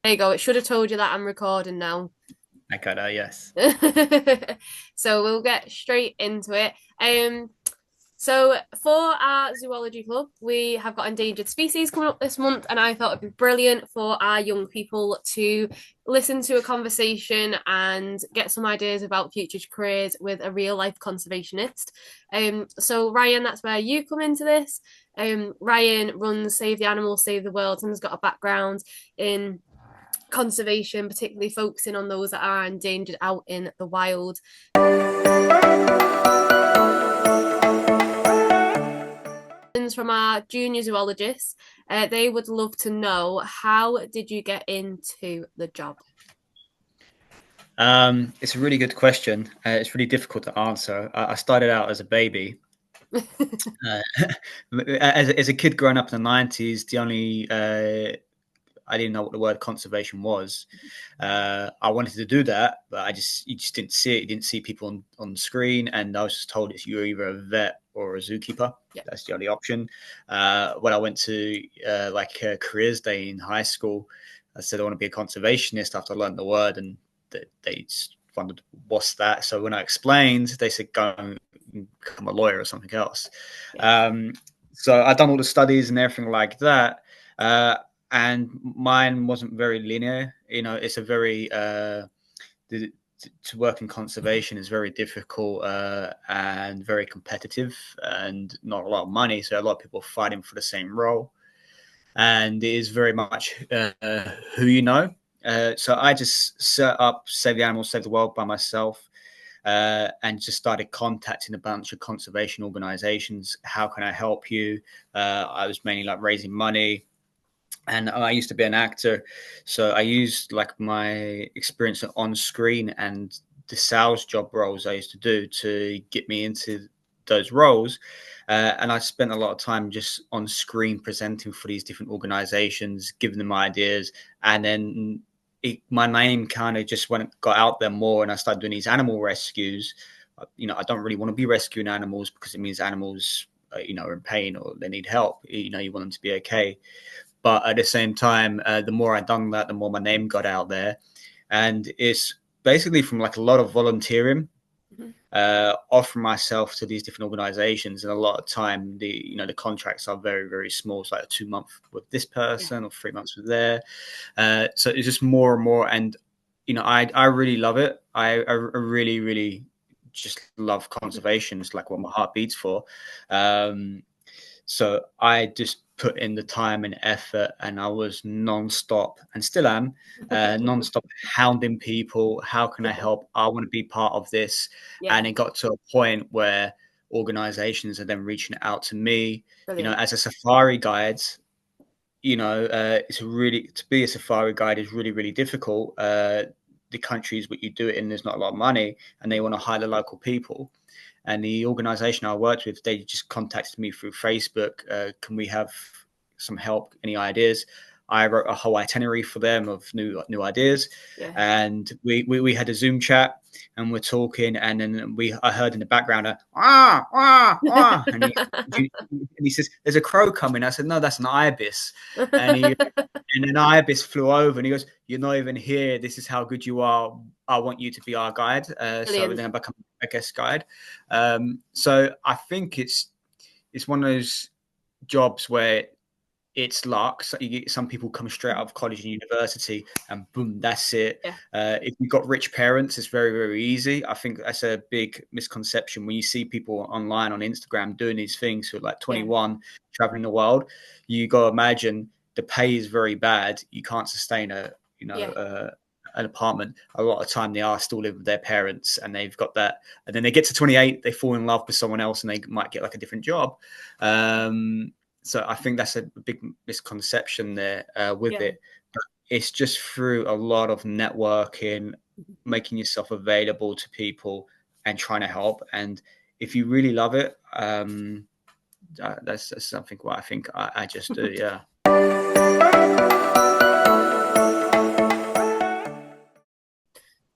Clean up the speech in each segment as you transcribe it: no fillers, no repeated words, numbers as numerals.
There you go. It should have told you that I'm recording now. Ecuador, yes. So we'll get straight into it. So for our zoology club, we have got endangered species coming up this month, and I thought it'd be brilliant for our young people to listen to a conversation and get some ideas about future careers with a real life conservationist. So Ryan, that's where you come into this. Ryan runs Save the Animals, Save the World, and has got a background in conservation, particularly focusing on those that are endangered out in the wild. From our junior zoologists, they would love to know, how did you get into the job? It's a really good question. It's really difficult to answer. I started out as a baby. Uh, as a kid growing up in the 90s, I didn't know what the word conservation was. I wanted to do that, but you just didn't see it. You didn't see people on the screen, and I was just told it's you're either a vet or a zookeeper. Yeah. That's the only option. When I went to careers day in high school, I said I want to be a conservationist after I learned the word, and they just wondered what's that. So when I explained, they said go and become a lawyer or something else. Yeah. So I'd done all the studies and everything like that. And mine wasn't very linear. It's a very to work in conservation is very difficult and very competitive, and not a lot of money. So a lot of people are fighting for the same role, and it is very much who you know. So I just set up Save the Animals, Save the World by myself. And just started contacting a bunch of conservation organizations. How can I help you? I was mainly like raising money, and I used to be an actor, so I used like my experience on screen and the sales job roles I used to do to get me into those roles. And I spent a lot of time just on screen presenting for these different organizations, giving them ideas, and then my name kind of just got out there more, and I started doing these animal rescues. I don't really want to be rescuing animals because it means animals, are in pain or they need help. You want them to be okay. But at the same time, the more I done that, the more my name got out there. And it's basically from like a lot of volunteering, Mhm. offering myself to these different organizations. And a lot of time, the contracts are very, very small. It's like a 2 month with this Yeah. person or 3 months with there. So it's just more and more. And, I really love it. I really, really just love conservation. It's like what my heart beats for. So I just put in the time and effort, and I was non-stop, and still am, non-stop hounding people. How can I help? I want to be part of this. Yeah. And it got to a point where organizations are then reaching out to me, Brilliant. as a safari guide. It's really, to be a safari guide is really, really difficult. The countries where you do it in, there's not a lot of money, and they want to hire the local people. And the organization I worked with, they just contacted me through Facebook. Can we have some help? Any ideas? I wrote a whole itinerary for them of new ideas, Yeah. and we had a Zoom chat, and we're talking, and then I heard in the background and he says, "There's a crow coming." I said, "No, that's an ibis," and he and an ibis flew over, and he goes, "You're not even here. This is how good you are. I want you to be our guide." So Brilliant. then I become a guest guide. So I think it's one of those jobs where it's luck. So you get some people come straight out of college and university, and boom, that's it. Yeah. If you've got rich parents, it's very, very easy. I think that's a big misconception when you see people online on Instagram doing these things who are like Yeah. 21, traveling the world. You got to imagine the pay is very bad. You can't sustain Yeah. an apartment. A lot of time they are still living with their parents, and they've got that. And then they get to 28, they fall in love with someone else, and they might get like a different job. So I think that's a big misconception there with Yeah. it. But it's just through a lot of networking, making yourself available to people, and trying to help. And if you really love it, that's something what I think I just do. Yeah.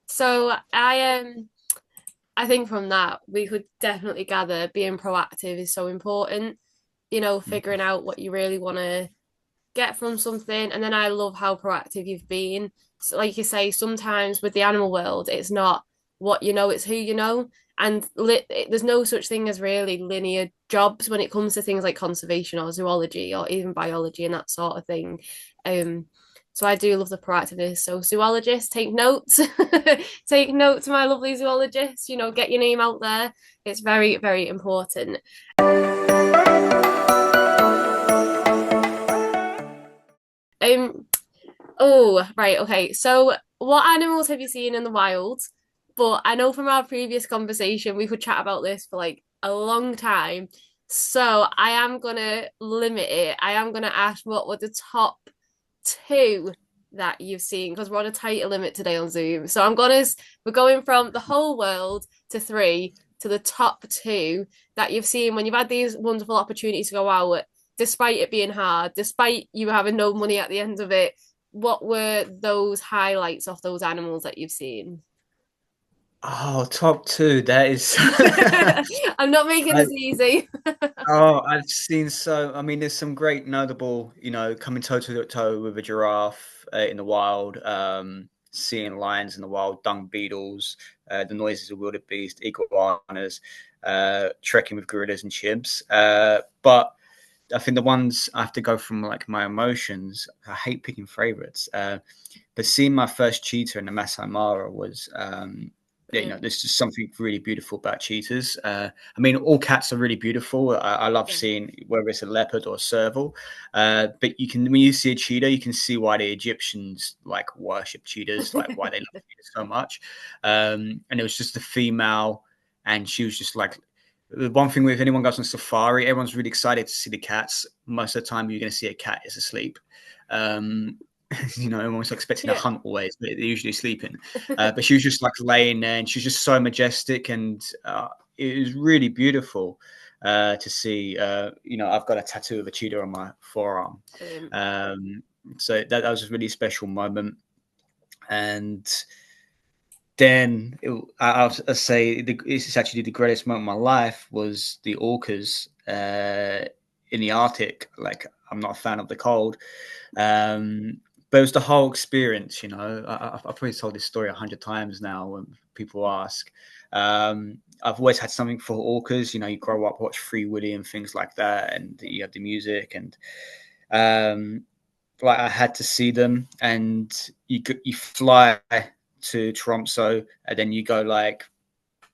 So I think from that we could definitely gather being proactive is so important. Figuring out what you really want to get from something, and then I love how proactive you've been. So, like you say, sometimes with the animal world, it's not what you know, it's who you know. And there's no such thing as really linear jobs when it comes to things like conservation or zoology or even biology and that sort of thing. Um, so I do love the proactiveness. So zoologists, take notes, take notes, my lovely zoologists. Get your name out there. It's very, very important. Um, Oh, right. Okay. So, what animals have you seen in the wild? But I know from our previous conversation, we could chat about this for like a long time. So, I am going to limit it. I am going to ask what were the top two that you've seen because we're on a tighter limit today on Zoom. So, we're going from the whole world to three to the top two that you've seen when you've had these wonderful opportunities to go out, despite it being hard, despite you having no money at the end of it. What were those highlights of those animals that you've seen? Oh, top two. That is. I'm not making I, this easy. oh, I've seen so. I mean, there's some great notable, coming toe to toe with a giraffe in the wild, seeing lions in the wild, dung beetles, the noises of wildebeest, iguanas, trekking with gorillas and chimps. But I think the ones I have to go from like my emotions. I hate picking favorites. But seeing my first cheetah in the Masai Mara was, yeah, Brilliant. there's just something really beautiful about cheetahs. I mean, all cats are really beautiful. I love Yeah. seeing whether it's a leopard or a serval. But when you see a cheetah, you can see why the Egyptians like worship cheetahs, like why they love cheetahs so much. And it was just a female, and she was just like, the one thing with anyone goes on safari, everyone's really excited to see the cats. Most of the time, you're going to see a cat is asleep. Um, everyone's expecting a Yeah. hunt always, but they're usually sleeping. But she was just like laying there, and she was just so majestic, and it was really beautiful to see. I've got a tattoo of a cheetah on my forearm, Brilliant. um, so that was a really special moment. And then I'll say this is actually the greatest moment of my life was the orcas in the Arctic. Like, I'm not a fan of the cold, but it was the whole experience. I've probably told this story 100 times now when people ask. I've always had something for orcas. You grow up, watch Free Willy and things like that, and you have the music, and um, like I had to see them, and you fly to Tromso, and then you go like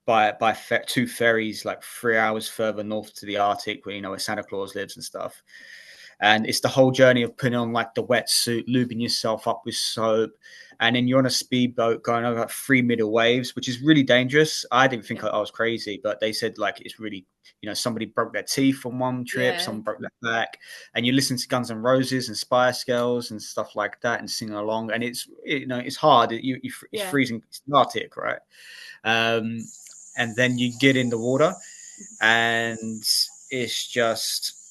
by two ferries like 3 hours further north to the Arctic, where Santa Claus lives and stuff. And it's the whole journey of putting on like the wetsuit, lubing yourself up with soap, and then you're on a speedboat going over like 3 meter waves, which is really dangerous. I didn't think Yeah. I was crazy, but they said like it's really, somebody broke their teeth on one trip, Yeah. someone broke their back, and you listen to Guns N' Roses and Spice Girls and stuff like that, and singing along, and it's hard. It's Yeah. freezing. It's Arctic, right? Um, and then you get in the water, and it's just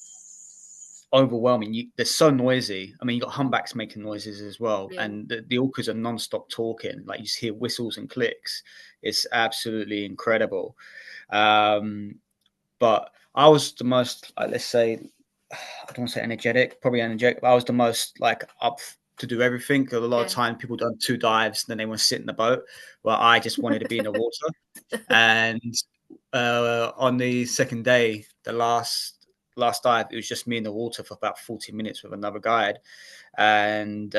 overwhelming. They're so noisy. I mean, you got humpbacks making noises as well, Yeah. and the orcas are non-stop talking. Like, you just hear whistles and clicks. It's absolutely incredible. Um, but I was the most, let's say, I don't want to say energetic, probably energetic, but I was the most like up to do everything. A lot of Yeah. time people do 2 dives, then they want to sit in the boat. Well, I just wanted to be in the water. And on the second day, the last dive, it was just me in the water for about 40 minutes with another guide. And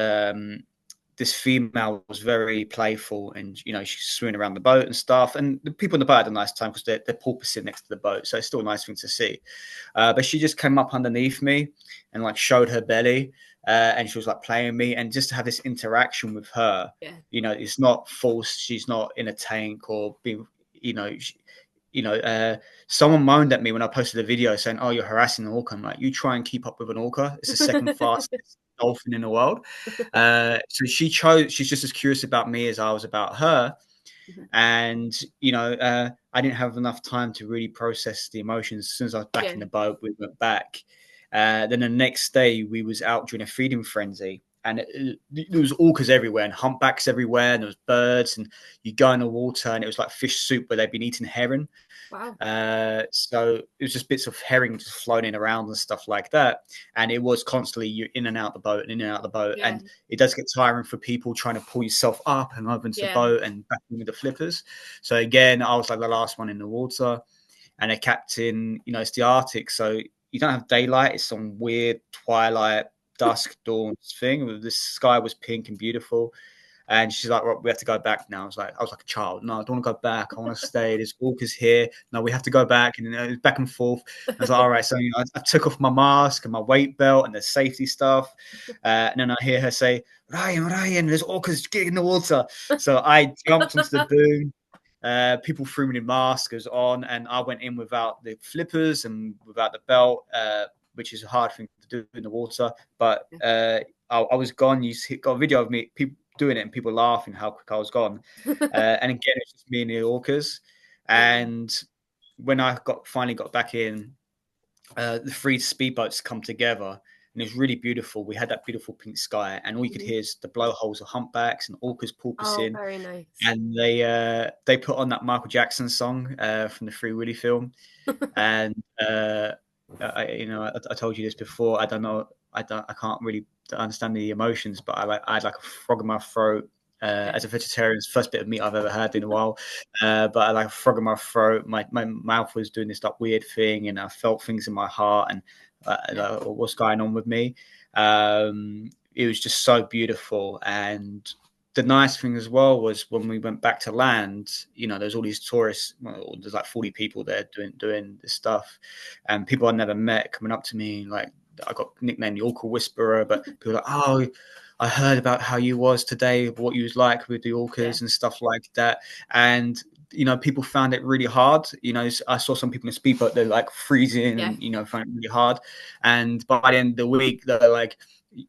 this female was very playful, and she's swimming around the boat and stuff. And the people in the boat had a nice time because they're porpoising next to the boat, so it's still a nice thing to see. But she just came up underneath me and like showed her belly, and she was like playing me, and just to have this interaction with her, Yeah. it's not forced. She's not in a tank or being, you know, she, someone moaned at me when I posted a video saying, "Oh, you're harassing an orca." I'm like, "You try and keep up with an orca. It's the second fastest dolphin in the world." So she chose. She's just as curious about me as I was about her, and I didn't have enough time to really process the emotions. As soon as I was back Yeah. in the boat, we went back. Then the next day, we was out during a feeding frenzy, and there was orcas everywhere and humpbacks everywhere, and there was birds, and you go in the water and it was like fish soup where they'd been eating herring. Wow. So it was just bits of herring just floating around and stuff like that. And it was constantly you in and out the boat and in and out the boat. Yeah. And it does get tiring for people trying to pull yourself up and over into the Yeah. boat and back in with the flippers. So again, I was like the last one in the water. And the captain, it's the Arctic. So you don't have daylight. It's some weird twilight, dusk, dawn thing. The sky was pink and beautiful. And she's like, "Rob, we have to go back now." I was like a child. No, I don't want to go back. I want to stay. There's walkers here. No, we have to go back. And it was back and forth. I was like, all right. So I took off my mask and my weight belt and the safety stuff. And then I hear her say, Ryan, there's orcas getting in the water. So I jumped into the boom. People threw me the maskers on, and I went in without the flippers and without the belt, which is a hard thing to do in the water. But I was gone. You got a video of me, people doing it, and people laughing how quick I was gone. And again, it's just me and the orcas. Yeah. And when I finally got back in, the three speedboats come together. And it was really beautiful. We had that beautiful pink sky, and all you could Mhm. hear is the blowholes of humpbacks and orcas Oh, porpoising, very nice. and they put on that Michael Jackson song from the Free Willy film, and I told you this before. I don't know, I can't really understand the emotions, but I had like a frog in my throat. Yeah. As a vegetarian, it's the first bit of meat I've ever had in a while. But I like a frog in my throat. My mouth was doing this like weird thing, and I felt things in my heart, and Yeah. what's going on with me. It was just so beautiful, and the nice thing as well was when we went back to land, there's all these tourists. Well, there's like 40 people there doing this stuff, and people I never met coming up to me like I got nicknamed the Orca Whisperer, but people were like, "Oh, I heard about how you was today, what you was like with the Yeah. orcas and stuff like that," and people found it really hard. I saw some people in the speedboat, they're like freezing Yeah. and find it really hard, and by the end of the week, they're like,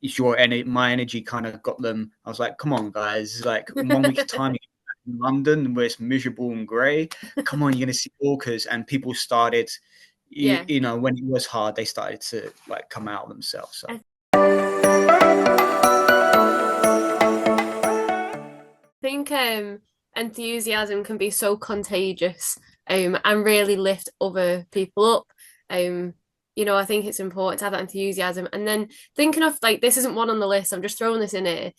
it's my energy kind of got them. I was like, come on, guys, like in 1 week's time, you get back in London where it's miserable and grey. Come on, you're gonna see orcas, and people started, Yeah. when it was hard, they started to like come out themselves. So. I think enthusiasm can be so contagious and really lift other people up. Um, I think it's important to have that enthusiasm. And then thinking of like this isn't one on the list, I'm just throwing this in here.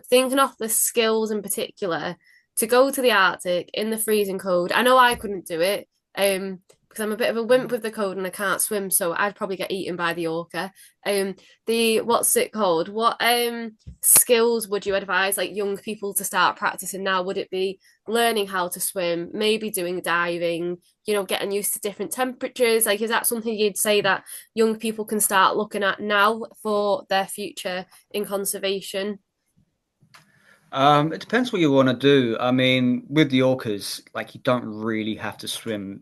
Thinking of the skills in particular to go to the Arctic in the freezing cold. I know I couldn't do it. Because I'm a bit of a wimp with the cold and I can't swim, so I'd probably get eaten by the orca. The what's it called? What skills would you advise like young people to start practicing now? Would it be learning how to swim, maybe doing diving, getting used to different temperatures? Like, is that something you'd say that young people can start looking at now for their future in conservation? It depends what you want to do. I mean, with the orcas, like you don't really have to swim.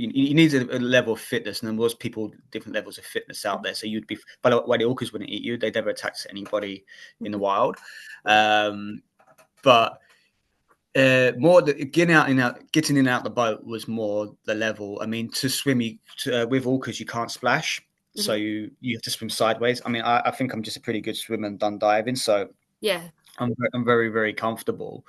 You need a level of fitness, and there was different levels of fitness out there. So you'd be, by the way, the orcas wouldn't eat you. They never attacked anybody in the wild. Yeah, But more getting in and out the boat was more the level. I mean, to swim with orcas, you can't splash, so mhm. you have to swim sideways. I mean, I think I'm just a pretty good swimmer and done diving, so Yeah, I'm very, very comfortable.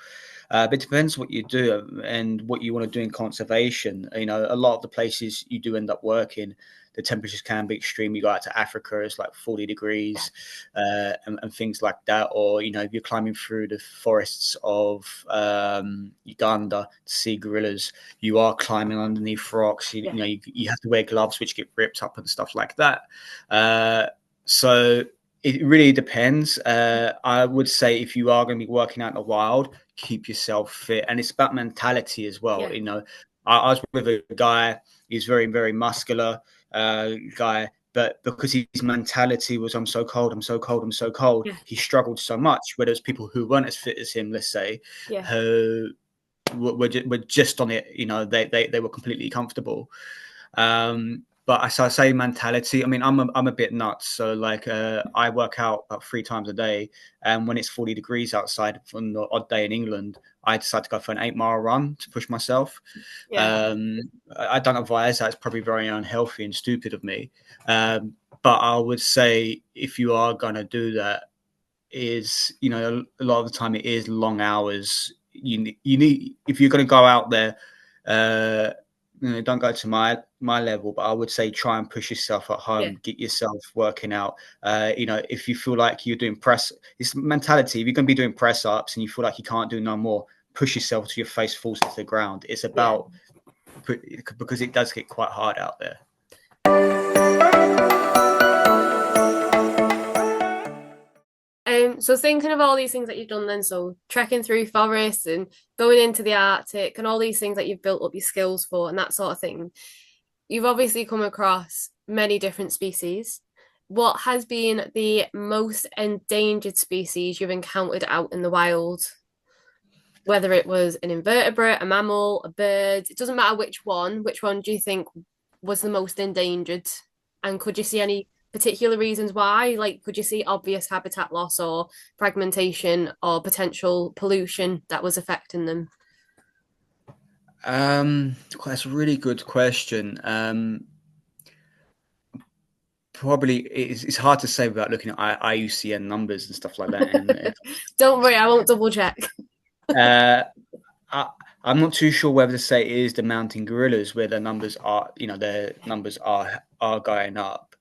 But it depends what you do and what you want to do in conservation. A lot of the places you do end up working, the temperatures can be extreme. You go out to Africa, it's like 40 degrees and things like that. Or, if you're climbing through the forests of Uganda to see gorillas, you are climbing underneath rocks. yeah, You have to wear gloves which get ripped up and stuff like that. So it really depends. I would say if you are going to be working out in the wild, keep yourself fit, and it's about mentality as well. yeah, I was with a guy. He's very, very muscular guy, but because his mentality was, "I'm so cold, I'm so cold, I'm so cold," yeah, he struggled so much. Whereas people who weren't as fit as him, let's say, yeah, who were just on it, they were completely comfortable. But I say mentality. I mean, I'm a bit nuts. So like, I work out about 3 times a day, and when it's 40 degrees outside on the odd day in England, I decide to go for an 8 mile run to push myself. yeah, I don't advise that. It's probably very unhealthy and stupid of me. But I would say if you are going to do that, is, a lot of the time it is long hours. You need, if you're going to go out there, uh, don't go to my level, but I would say try and push yourself at Yeah. home, get yourself working out. If you feel like you're doing press, it's mentality. If you're going to be doing press ups and you feel like you can't do no more, push yourself till your face falls to the ground. It's Yeah. about, because it does get quite hard out there. So thinking of all these things that you've done then, so trekking through forests and going into the Arctic and all these things that you've built up your skills for and that sort of thing, you've obviously come across many different species. What has been the most endangered species you've encountered out in the wild? Whether it was an invertebrate, a mammal, a bird, it doesn't matter which one. Which one do you think was the most endangered? And could you see any particular reasons why? Like, could you see obvious habitat loss or fragmentation or potential pollution that was affecting them? That's a really good question. Probably it's hard to say without looking at IUCN numbers and stuff like that. And Don't worry, I won't double check. uh, I, I'm not too sure whether to say it is the mountain gorillas where their numbers are going up.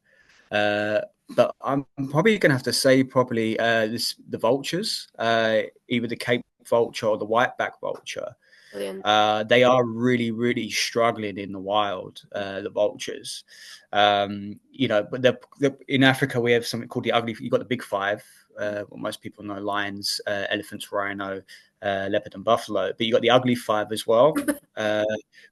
Uh, but I'm probably going to have to say probably the vultures, either the Cape vulture or the whiteback vulture. Brilliant. They are really, really struggling in the wild, the vultures. But in Africa, we have something called the ugly. You've got the big five. What most people know: lions, elephants, rhino, leopard, and buffalo. But you got the ugly five as well,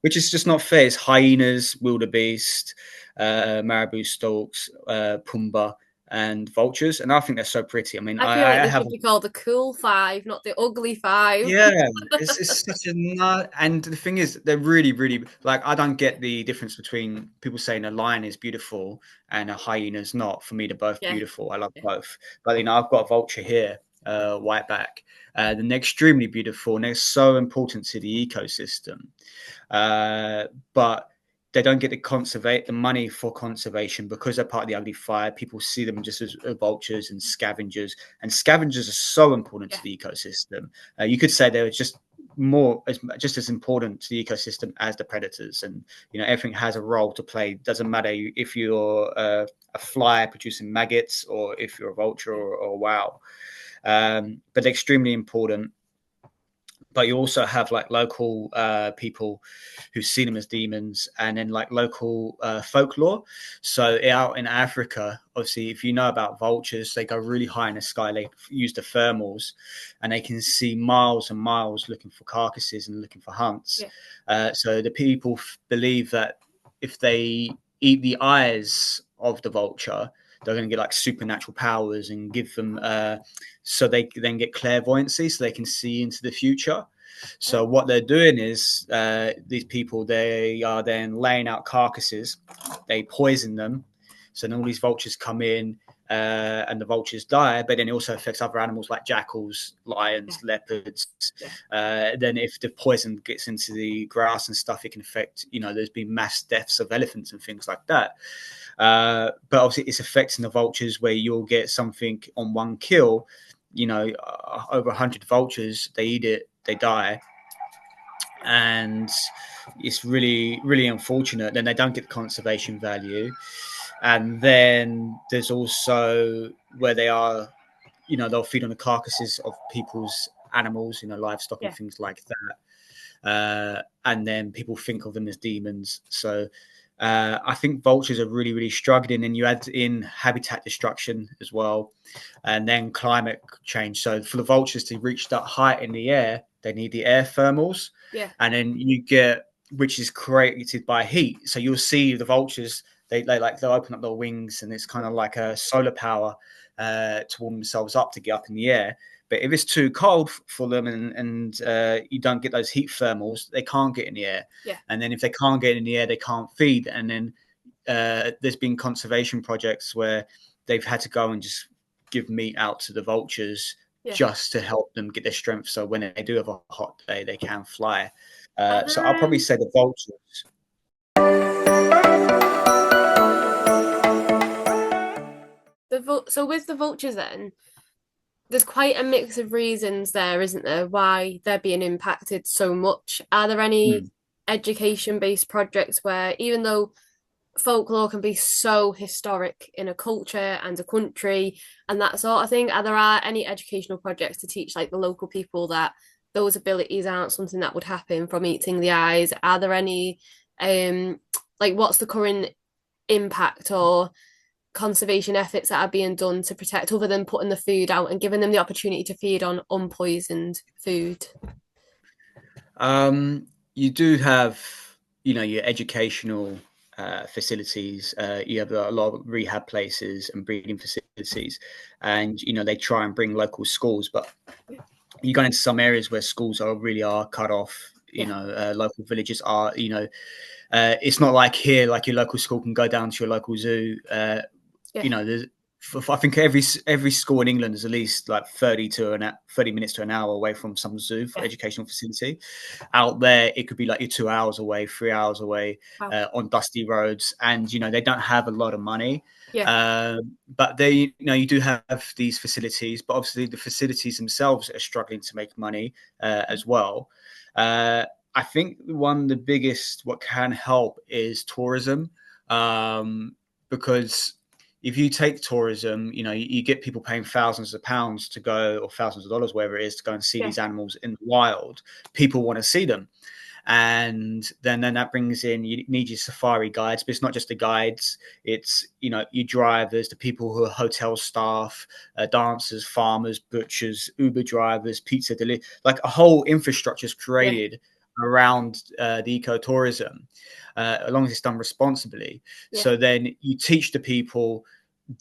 which is just not fair. It's hyenas, wildebeest, marabou storks, pumba, and vultures. And I think they're so pretty. I mean, I feel like I they have. should be called the cool five, not the ugly five. Yeah, it's such a nut. And the thing is, they're really, really like. I don't get the difference between people saying a lion is beautiful and a hyena is not. For me, they're both Yeah. beautiful. I love Yeah. both. But I've got a vulture here, whiteback. They're extremely beautiful and they're so important to the ecosystem. But they don't get the money for conservation because they're part of the ugly five. People see them just as vultures and scavengers are so important Yeah. to the ecosystem. You could say they're just as important to the ecosystem as the predators, and everything has a role to play. Doesn't matter if you're a fly producing maggots or if you're a vulture or a wow, but they're extremely important. But you also have like local people who see them as demons, and then like local folklore. So out in Africa, obviously, if you know about vultures, they go really high in the sky. They use the thermals, and they can see miles and miles looking for carcasses and looking for hunts. Yeah. So the people believe that if they eat the eyes of the vulture, they're going to get like supernatural powers and give them so they then get clairvoyancy so they can see into the future. So Oh, what they're doing is these people, they are then laying out carcasses, they poison them, so then all these vultures come in and the vultures die, but then it also affects other animals like jackals, yeah. lions, leopards. Yeah. Then if the poison gets into the grass and stuff, it can affect, there's been mass deaths of elephants and things like that. But obviously it's affecting the vultures where you'll get something on one kill, over 100 vultures, they eat it, they die. And it's really, really unfortunate. Then they don't get the conservation value. And then there's also where they are, they'll feed on the carcasses of people's animals, livestock and Yeah. things like that. And then people think of them as demons. So I think vultures are really, really struggling. And you add in habitat destruction as well, and then climate change. So for the vultures to reach that height in the air, they need the air thermals, Yeah. and then you get, which is created by heat. So you'll see the vultures. They'll open up their wings, and it's kind of like a solar power to warm themselves up to get up in the air. But if it's too cold for them and you don't get those heat thermals, they can't get in the air. Yeah. And then if they can't get in the air, they can't feed. And then there's been conservation projects where they've had to go and just give meat out to the vultures Yeah. just to help them get their strength. So when they do have a hot day, they can fly. Are So I'll there probably say the vultures. so with the vultures then, there's quite a mix of reasons there, isn't there, why they're being impacted so much. Are there any Mm. education-based projects where, even though folklore can be so historic in a culture and a country and that sort of thing, are there any educational projects to teach like the local people that those abilities aren't something that would happen from eating the eyes? Are there any like what's the current impact or conservation efforts that are being done to protect other than putting the food out and giving them the opportunity to feed on unpoisoned food? You do have, your educational facilities. You have a lot of rehab places and breeding facilities, and they try and bring local schools. But you go into some areas where schools are cut off. Yeah, Local villages are, it's not like here, like your local school can go down to your local zoo. yeah, There's, I think every school in England is at least like 30 minutes to an hour away from some zoo for yeah. educational facility. Out there, it could be like you're 2 hours away, 3 hours away, Wow. on dusty roads, and they don't have a lot of money. Yeah, But you do have these facilities, but obviously the facilities themselves are struggling to make money as well. Uh, I think one of the biggest what can help is tourism, because if you take tourism, you get people paying thousands of pounds to go, or thousands of dollars, whatever it is, to go and see yeah, these animals in the wild. People want to see them, and then that brings in, you need your safari guides, but it's not just the guides. It's your drivers, the people who are hotel staff, dancers, farmers, butchers, Uber drivers, pizza delivery. Like a whole infrastructure is yeah, created around the ecotourism, as long as it's done responsibly. yeah, So then you teach the people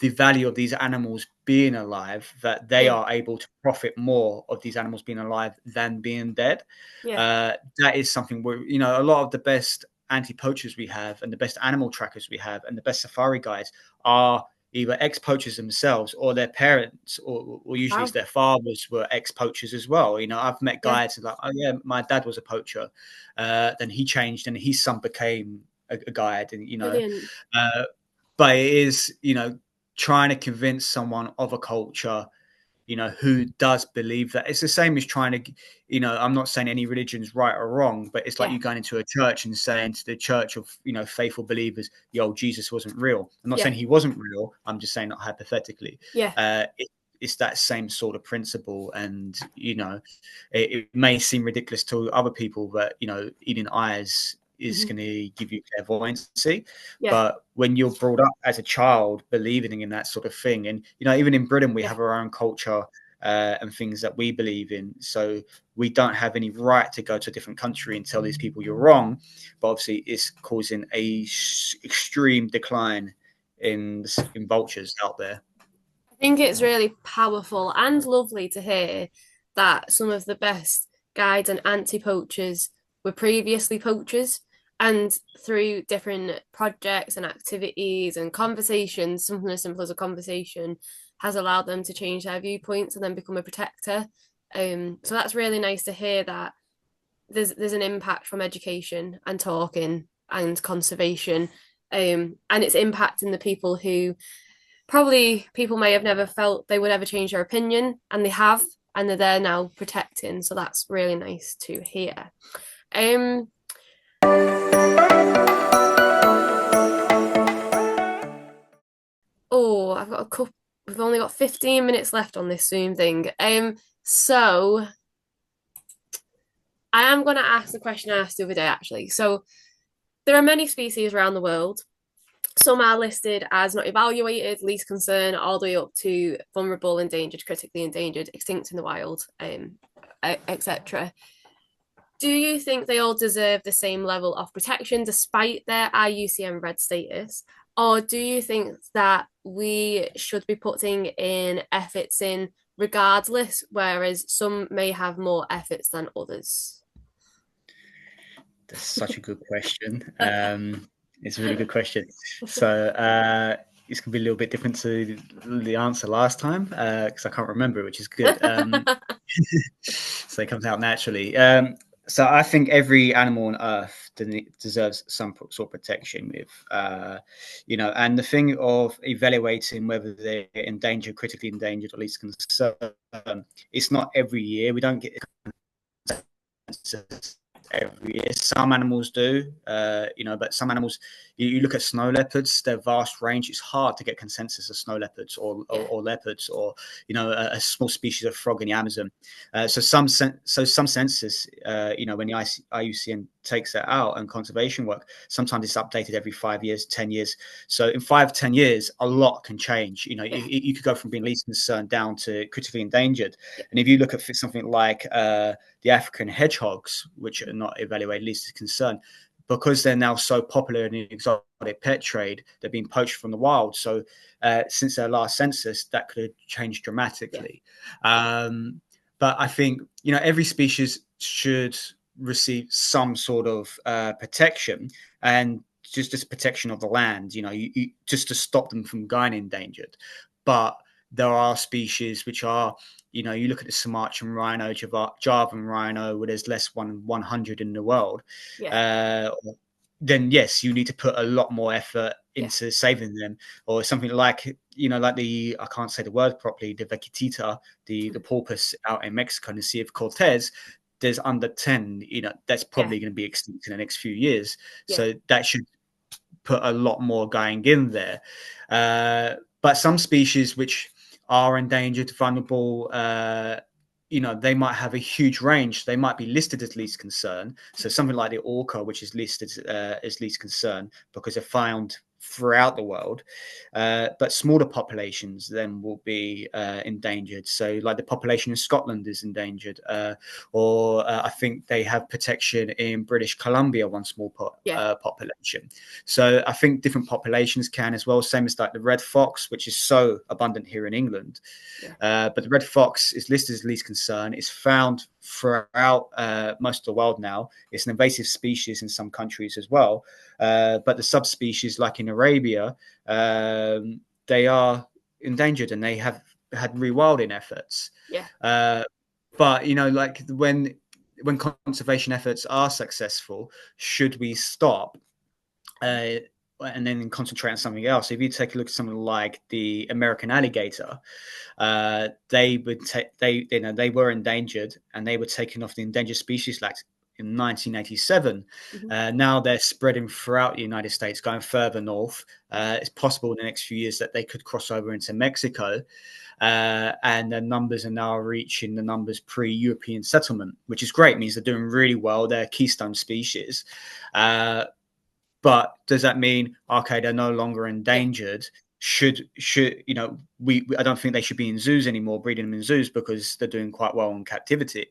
the value of these animals being alive, that they yeah, are able to profit more of these animals being alive than being dead. yeah, That is something where, a lot of the best anti-poachers we have, and the best animal trackers we have, and the best safari guides are either ex-poachers themselves, or their parents, or usually it's wow, their fathers were ex-poachers as well. I've met yeah, guides like, oh yeah, my dad was a poacher, then he changed and his son became a guide, and brilliant, uh, but it is, trying to convince someone of a culture, who does believe that. It's the same as trying to, I'm not saying any religion is right or wrong, but it's like yeah, you going into a church and saying to the church of, faithful believers, yo, Jesus wasn't real. I'm not yeah, saying he wasn't real. I'm just saying that hypothetically. yeah, It's that same sort of principle. And, it may seem ridiculous to other people, but, eating eyes is mhm, going to give you clairvoyancy. yeah, But when you're brought up as a child believing in that sort of thing, and even in Britain, we yeah. have our own culture and things that we believe in. So we don't have any right to go to a different country and tell these people you're wrong. But obviously, it's causing extreme decline in vultures out there. I think it's really powerful and lovely to hear that some of the best guides and anti-poachers were previously poachers, and through different projects and activities and conversations, something as simple as a conversation has allowed them to change their viewpoints and then become a protector. So that's really nice to hear that there's an impact from education and talking and conservation, and it's impacting the people who probably people may have never felt they would ever change their opinion, and they have, and they're there now protecting. So that's really nice to hear. Um, oh, I've got a couple. We've only got 15 minutes left on this Zoom thing. So I am going to ask the question I asked the other day, actually. So there are many species around the world. Some are listed as not evaluated, least concern, all the way up to vulnerable, endangered, critically endangered, extinct in the wild, etc. Do you think they all deserve the same level of protection despite their IUCN red status? Or do you think that we should be putting in efforts in regardless, whereas some may have more efforts than others? That's such a good question. It's a really good question. So it's going to be a little bit different to the answer last time, because I can't remember, which is good. So it comes out naturally. So I think every animal on Earth deserves some sort of protection. With, and the thing of evaluating whether they're endangered, critically endangered, or at least concerned, it's not every year. We don't get every year. Some animals do, but some animals, you look at snow leopards, their vast range. It's hard to get consensus of snow leopards Yeah, or leopards or a small species of frog in the Amazon. yeah, Some census, when the IUCN takes that out and conservation work, sometimes it's updated every 5 years, 10 years. So in 5, 10 years, a lot can change. yeah, You could go from being least concerned down to critically endangered. yeah, And if you look at something like the African hedgehogs, which are not evaluated least as concern, because they're now so popular in the exotic pet trade, they're being poached from the wild. So since their last census, that could have changed yeah, dramatically. But I think every species should receive some sort of protection, and just protection of the land. Just to stop them from going endangered. But there are species which are you look at the Sumatran rhino, Javan rhino, where there's less than 100 in the world, yeah, uh, then yes, you need to put a lot more effort yeah, into saving them. Or something like, like I can't say the word properly, the Vegetita, the porpoise out in Mexico in the Sea of Cortez, there's under 10, that's yeah, probably going to be extinct in the next few years. yeah, So that should put a lot more going in there. But some species which are endangered, vulnerable, they might have a huge range. They might be listed as least concern. So something like the orca, which is listed as least concern because they're found throughout the world. But smaller populations then will be endangered. So like the population in Scotland is endangered, or I think they have protection in British Columbia, one small yeah, population. So I think different populations can as well. Same as like the red fox, which is so abundant here in England. yeah, But the red fox is listed as least concern. It's found throughout most of the world now. It's an invasive species in some countries as well. But the subspecies, like in Arabia, they are endangered and they have had rewilding efforts. yeah, Uh, but like when conservation efforts are successful, should we stop and then concentrate on something else? If you take a look at something like the American alligator, they would they were endangered and they were taken off the endangered species list in 1987. mhm, Now they're spreading throughout the United States, going further north. It's possible in the next few years that they could cross over into Mexico, and the numbers are now reaching the numbers pre-European settlement, which is great. It means they're doing really well. They're keystone species. Uh, but does that mean okay, they're no longer yeah, endangered? Should we I don't think they should be in zoos anymore, breeding them in zoos because they're doing quite well in captivity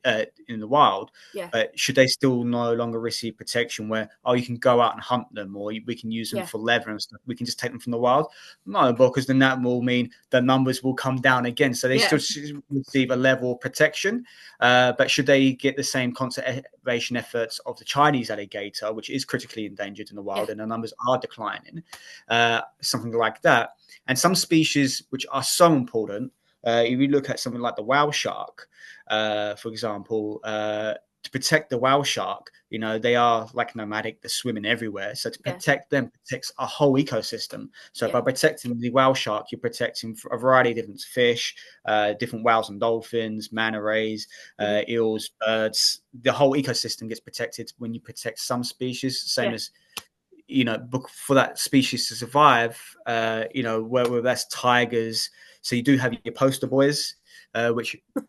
in the wild. yeah, But should they still no longer receive protection where you can go out and hunt them, or we can use them yeah, for leather and stuff? We can just take them from the wild? No, because then that will mean the numbers will come down again. So they yeah, still should receive a level of protection. But should they get the same conservation efforts of the Chinese alligator, which is critically endangered in the yeah, wild, and the numbers are declining, something like that? And some species which are so important, if you look at something like the whale shark, for example, to protect the whale shark, they are like nomadic, they're swimming everywhere. So to yeah, protect them protects a whole ecosystem. So yeah, by protecting the whale shark, you're protecting a variety of different fish, different whales and dolphins, manta rays, mhm, eels, birds. The whole ecosystem gets protected when you protect some species, same yeah, as for that species to survive, where that's tigers. So you do have your poster boys,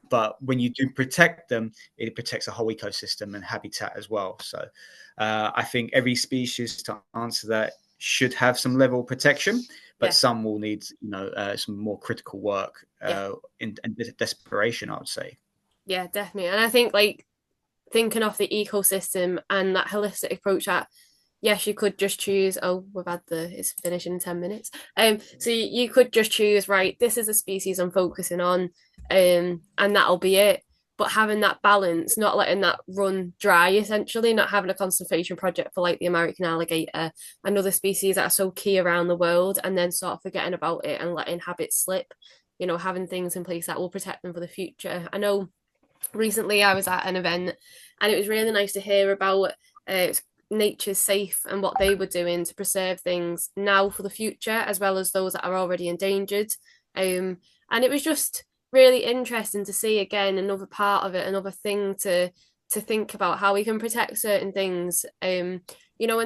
but when you do protect them, it protects a whole ecosystem and habitat as well. So I think every species, to answer that, should have some level of protection, but yeah, some will need, some more critical work yeah, in desperation, I would say. yeah, definitely. And I think like thinking of the ecosystem and that holistic approach that yes, you could just choose, oh, we've had it's finishing in 10 minutes. So you could just choose, right, this is a species I'm focusing on, and that'll be it. But having that balance, not letting that run dry, essentially, not having a conservation project for like the American alligator and other species that are so key around the world, and then sort of forgetting about it and letting habits slip, having things in place that will protect them for the future. I know recently I was at an event and it was really nice to hear about Nature's Safe and what they were doing to preserve things now for the future, as well as those that are already endangered. And it was just really interesting to see again another part of it, another thing to think about how we can protect certain things, and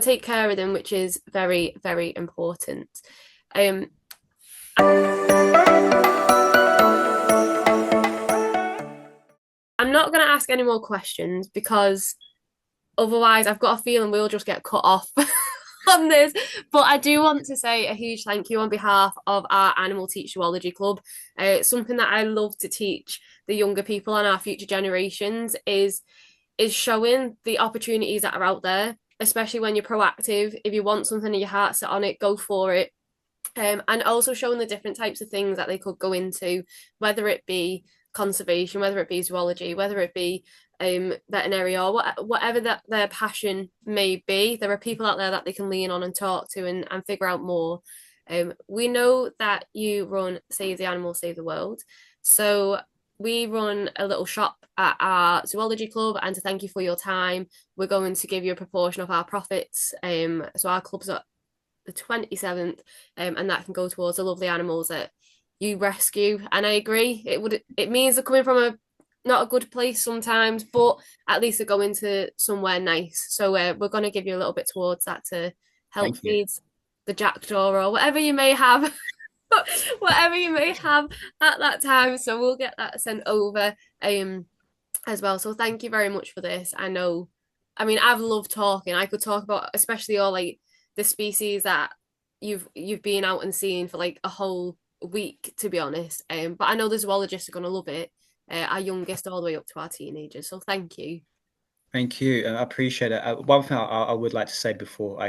take care of them, which is very, very important. Um, I'm not going to ask any more questions because otherwise, I've got a feeling we'll just get cut off on this. But I do want to say a huge thank you on behalf of our Animal Teach Zoology Club. It's something that I love to teach the younger people and our future generations is showing the opportunities that are out there, especially when you're proactive. If you want something and your heart's set on it, go for it. And also showing the different types of things that they could go into, whether it be conservation, whether it be zoology, whether it be veterinary, or whatever that their passion may be. There are people out there that they can lean on and talk to and figure out more. We know that you run Save the Animals, Save the World. So we run a little shop at our zoology club, and to thank you for your time, we're going to give you a proportion of our profits. So our club's at the 27th, and that can go towards the lovely animals that you rescue. And I agree, it means they're coming from a not a good place sometimes, but at least they're going to somewhere nice. So we're going to give you a little bit towards that to help Thank you. feed the jackdaw or whatever you may have. Whatever you may have at that time, so we'll get that sent over as well. So thank you very much for this. I mean, I've loved talking. I could talk about especially all like the species that you've been out and seen for like a whole week, to be honest. But I know the zoologists are going to love it. Our youngest all the way up to our teenagers. So thank you. Thank you. I appreciate it. One thing I would like to say before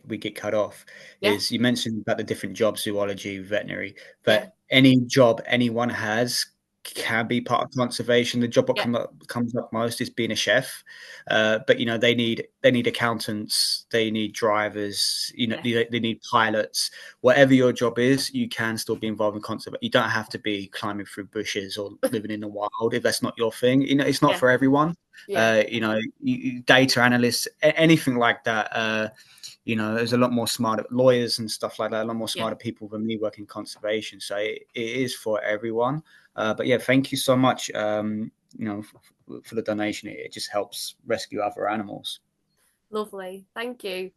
we get cut off Yeah, is you mentioned about the different jobs, zoology, veterinary, yeah, but any job anyone has can be part of conservation. The job what yeah, comes up most is being a chef, but they need accountants, they need drivers, yeah, they need pilots. Whatever your job is, you can still be involved in conservation. You don't have to be climbing through bushes or living in the wild if that's not your thing. It's not yeah, for everyone. yeah, Data analysts, anything like that. There's a lot more smarter lawyers and stuff like that, a lot more yeah. smarter people than me working conservation. So it is for everyone. But yeah, thank you so much, for the donation. It just helps rescue other animals. Lovely. Thank you.